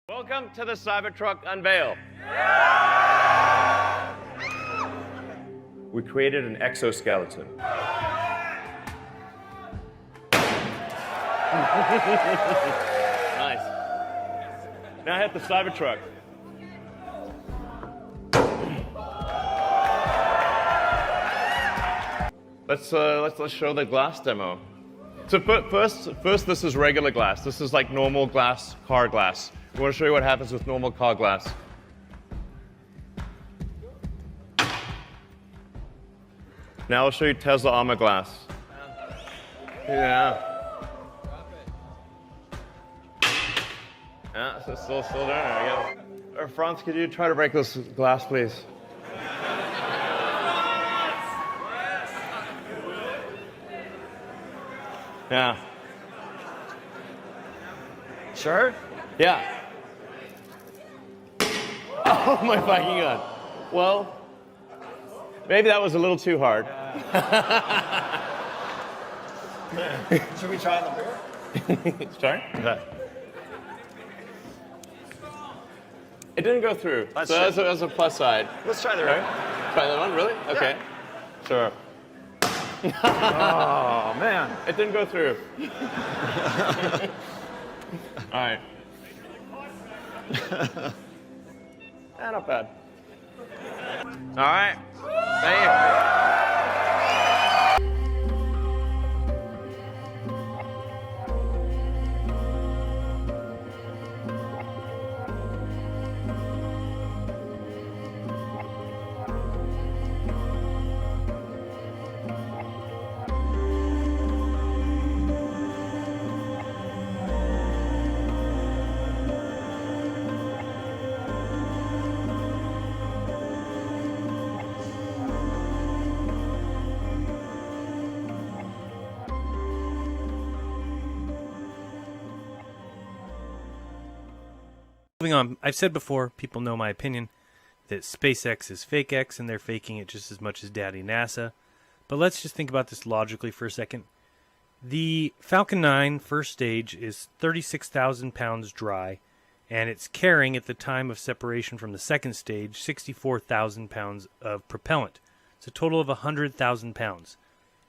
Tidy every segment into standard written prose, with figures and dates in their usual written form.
Welcome to the Cybertruck unveil. We created an exoskeleton. Nice. Now hit the Cybertruck. Let's show the glass demo. So first this is regular glass. This is like normal glass, car glass. We want to show you what happens with normal car glass. Now I'll show you Tesla armor glass. Yeah. Yeah, so it's still doing it, I guess. Franz, could you try to break this glass, please? Yeah. Sure? Yeah. Oh my fucking god. Well, maybe that was a little too hard. Should we try the beer? Sorry? Okay. It didn't go through. Let's So that's a plus side. Let's try the Sorry? beer. Try that one, really? Okay. Sure. Oh, man. It didn't go through. All right. Not bad. All right. Thank you. Moving on, I've said before, people know my opinion, that SpaceX is fake X and they're faking it just as much as Daddy NASA. But let's just think about this logically for a second. The Falcon 9 first stage is 36,000 pounds dry, and it's carrying, at the time of separation from the second stage, 64,000 pounds of propellant. It's a total of 100,000 pounds.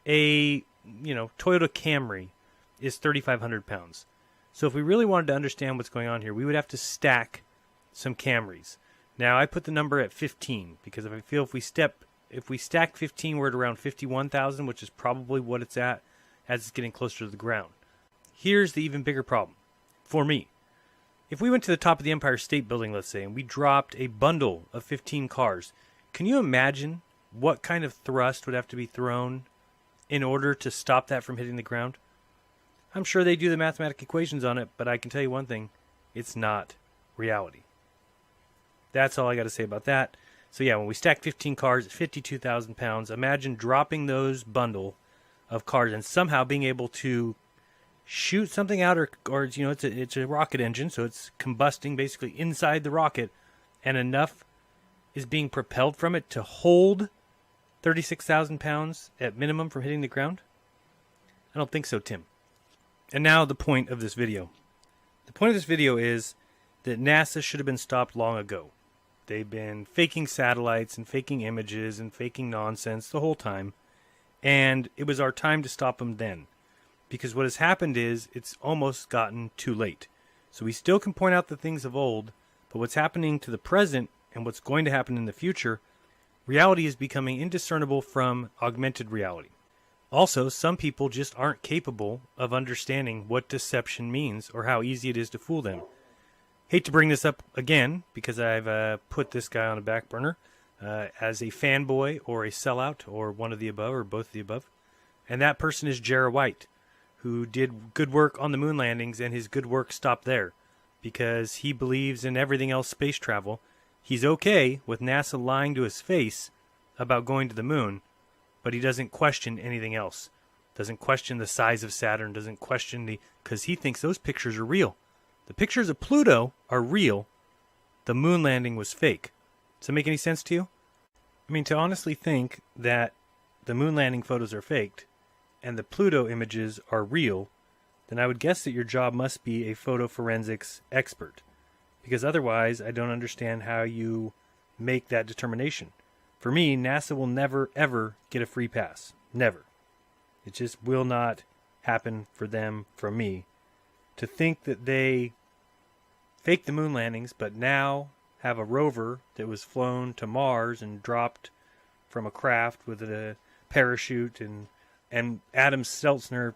A, Toyota Camry is 3,500 pounds. So if we really wanted to understand what's going on here, we would have to stack some Camrys. Now, I put the number at 15 because I feel if we stack 15, we're at around 51,000, which is probably what it's at as it's getting closer to the ground. Here's the even bigger problem for me. If we went to the top of the Empire State Building, let's say, and we dropped a bundle of 15 cars, can you imagine what kind of thrust would have to be thrown in order to stop that from hitting the ground? I'm sure they do the mathematical equations on it, but I can tell you one thing, it's not reality. That's all I got to say about that. So yeah, when we stack 15 cars at 52,000 pounds, imagine dropping those bundle of cars and somehow being able to shoot something out, or it's a rocket engine, so it's combusting basically inside the rocket, and enough is being propelled from it to hold 36,000 pounds at minimum from hitting the ground? I don't think so, Tim. And now the point of this video. The point of this video is that NASA should have been stopped long ago. They've been faking satellites and faking images and faking nonsense the whole time. And it was our time to stop them then. Because what has happened is it's almost gotten too late. So we still can point out the things of old, but what's happening to the present and what's going to happen in the future, reality is becoming indiscernible from augmented reality. Also, some people just aren't capable of understanding what deception means or how easy it is to fool them. Hate to bring this up again because I've put this guy on a back burner as a fanboy or a sellout or one of the above or both of the above. And that person is Jarrah White, who did good work on the moon landings, and his good work stopped there because he believes in everything else space travel. He's okay with NASA lying to his face about going to the moon, but he doesn't question anything else. Doesn't question the size of Saturn, doesn't question because he thinks those pictures are real. The pictures of Pluto are real. The moon landing was fake. Does that make any sense to you? I mean, to honestly think that the moon landing photos are faked and the Pluto images are real, then I would guess that your job must be a photo forensics expert. Because otherwise, I don't understand how you make that determination. For me, NASA will never, ever get a free pass. Never. It just will not happen for them, from me. To think that they faked the moon landings, but now have a rover that was flown to Mars and dropped from a craft with a parachute, and Adam Stelzner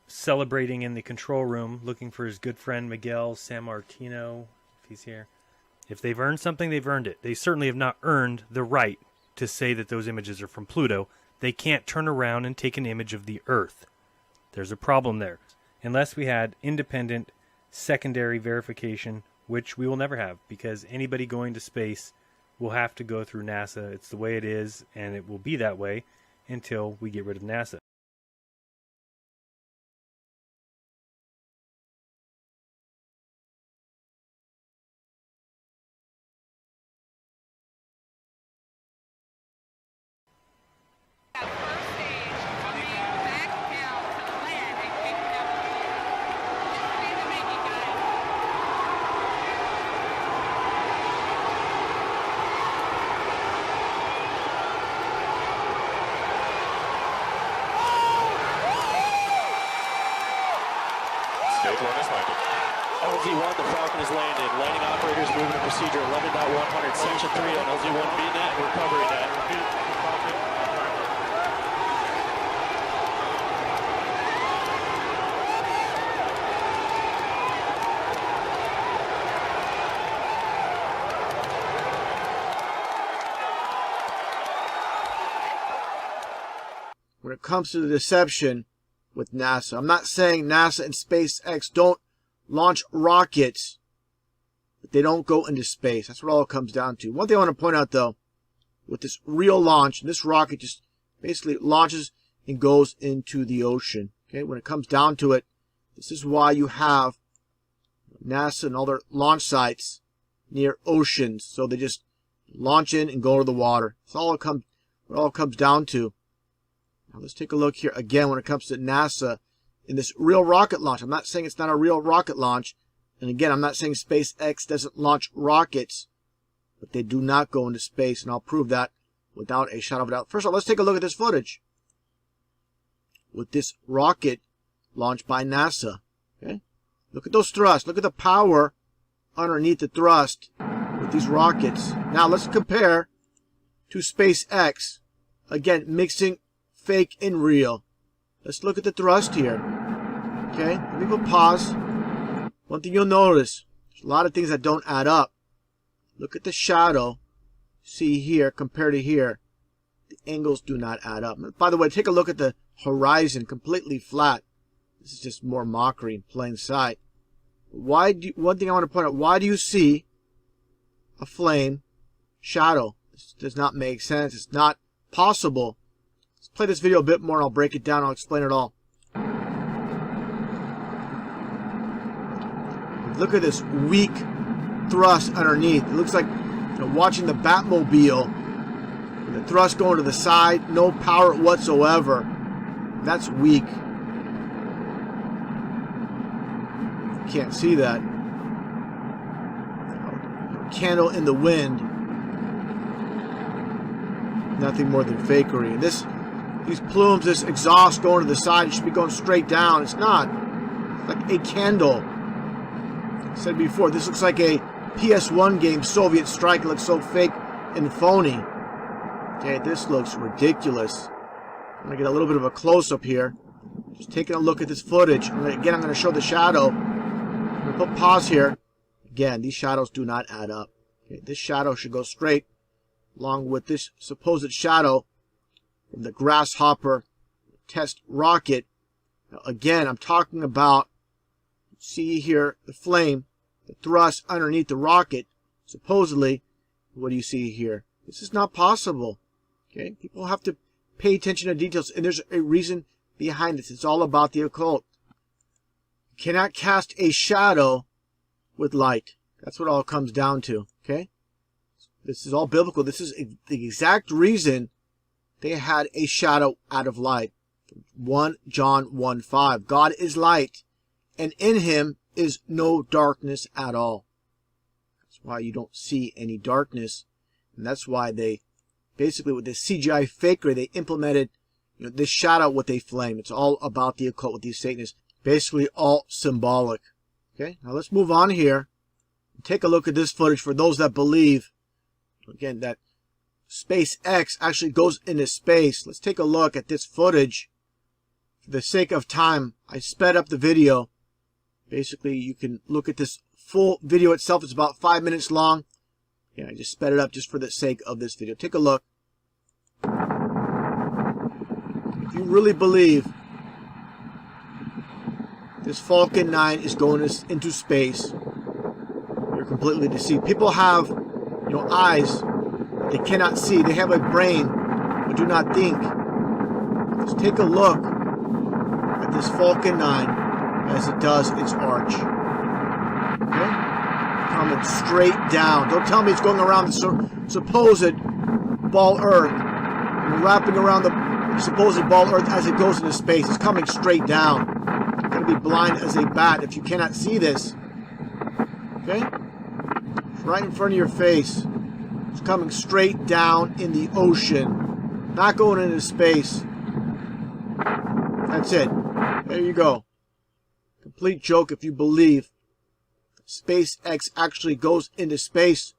celebrating in the control room, looking for his good friend Miguel San Martino, if he's here. If they've earned something, they've earned it. They certainly have not earned the right to say that those images are from Pluto. They can't turn around and take an image of the Earth. There's a problem there. Unless we had independent secondary verification, which we will never have, because anybody going to space will have to go through NASA. It's the way it is, and it will be that way until we get rid of NASA. LZ-1, the Falcon is landed. Landing operators moving to procedure 11.100, section 3 on LZ-1 VNet, recovery net. Repeat, Falcon. When it comes to the deception with NASA, I'm not saying NASA and SpaceX don't launch rockets, but they don't go into space. That's what all it comes down to. One thing I want to point out, though, with this real launch, this rocket just basically launches and goes into the ocean. Okay, when it comes down to it, this is why you have NASA and all their launch sites near oceans. So they just launch in and go to the water. That's all it comes down to. Now let's take a look here again when it comes to NASA in this real rocket launch. I'm not saying it's not a real rocket launch. And again, I'm not saying SpaceX doesn't launch rockets, but they do not go into space. And I'll prove that without a shadow of a doubt. First of all, let's take a look at this footage with this rocket launched by NASA. Okay, look at those thrusts. Look at the power underneath the thrust with these rockets. Now let's compare to SpaceX. Again, mixing fake and real. Let's look at the thrust here. Okay, let me go pause. One thing you'll notice, there's a lot of things that don't add up. Look at the shadow. See here compared to here. The angles do not add up. By the way, take a look at the horizon, completely flat. This is just more mockery in plain sight. One thing I want to point out, why do you see a flame shadow? This does not make sense. It's not possible. Let's play this video a bit more and I'll break it down. I'll explain it all. Look at this weak thrust underneath. It looks like watching the Batmobile. The thrust going to the side, no power whatsoever. That's weak. You can't see that. Candle in the wind. Nothing more than fakery. These plumes, this exhaust going to the side, it should be going straight down. It's not. It's like a candle. I said before, this looks like a PS1 game, Soviet Strike. It looks so fake and phony. Okay, this looks ridiculous. I'm going to get a little bit of a close-up here. Just taking a look at this footage. Again, I'm going to show the shadow. I'm going to put pause here. Again, these shadows do not add up. Okay, this shadow should go straight along with this supposed shadow from the Grasshopper test rocket. Now, again, I'm talking about, see here, the flame, the thrust underneath the rocket. Supposedly, what do you see here? This is not possible. Okay, people have to pay attention to details, and there's a reason behind this. It's all about the occult. You cannot cast a shadow with light. That's what it all comes down to. Okay, this is all biblical. This is the exact reason they had a shadow out of light. 1 John 1:5. God is light, and in him is no darkness at all. That's why you don't see any darkness. And that's why they, basically with this CGI fakery, they implemented this shadow with a flame. It's all about the occult with these Satanists. Basically all symbolic. Okay, now let's move on here. Take a look at this footage for those that believe, again, that SpaceX actually goes into space. Let's take a look at this footage. For the sake of time, I sped up the video. Basically, you can look at this full video itself. It's about 5 minutes long. Yeah, I just sped it up just for the sake of this video. Take a look. If you really believe this Falcon 9 is going into space, you're completely deceived. People have, eyes they cannot see. They have a brain but do not think. Just take a look at this Falcon 9 as it does its arch. Okay? Coming straight down. Don't tell me it's going around the supposed ball Earth. And wrapping around the supposed ball Earth as it goes into space. It's coming straight down. You're going to be blind as a bat if you cannot see this. Okay? It's right in front of your face. It's coming straight down in the ocean. Not going into space. That's it. There you go. Complete joke if you believe SpaceX actually goes into space.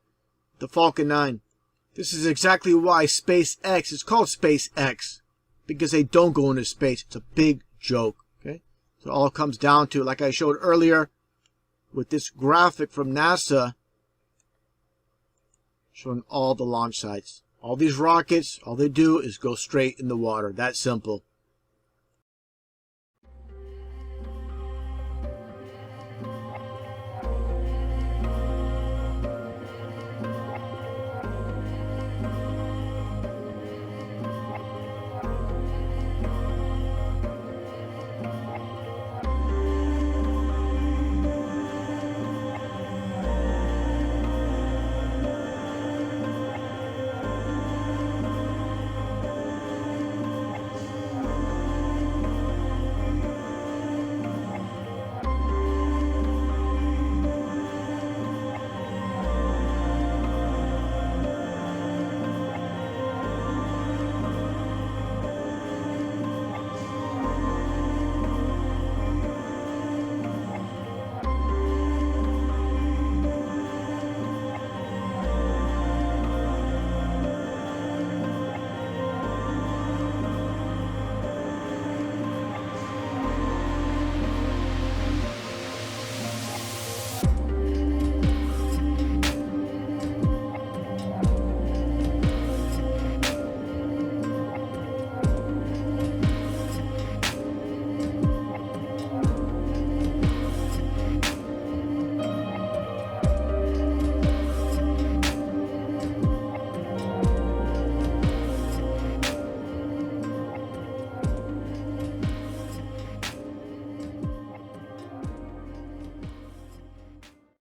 The Falcon 9. This is exactly why SpaceX is called SpaceX. Because they don't go into space. It's a big joke. Okay? So it all comes down to, like I showed earlier, with this graphic from NASA, showing all the launch sites. All these rockets, all they do is go straight in the water. That simple.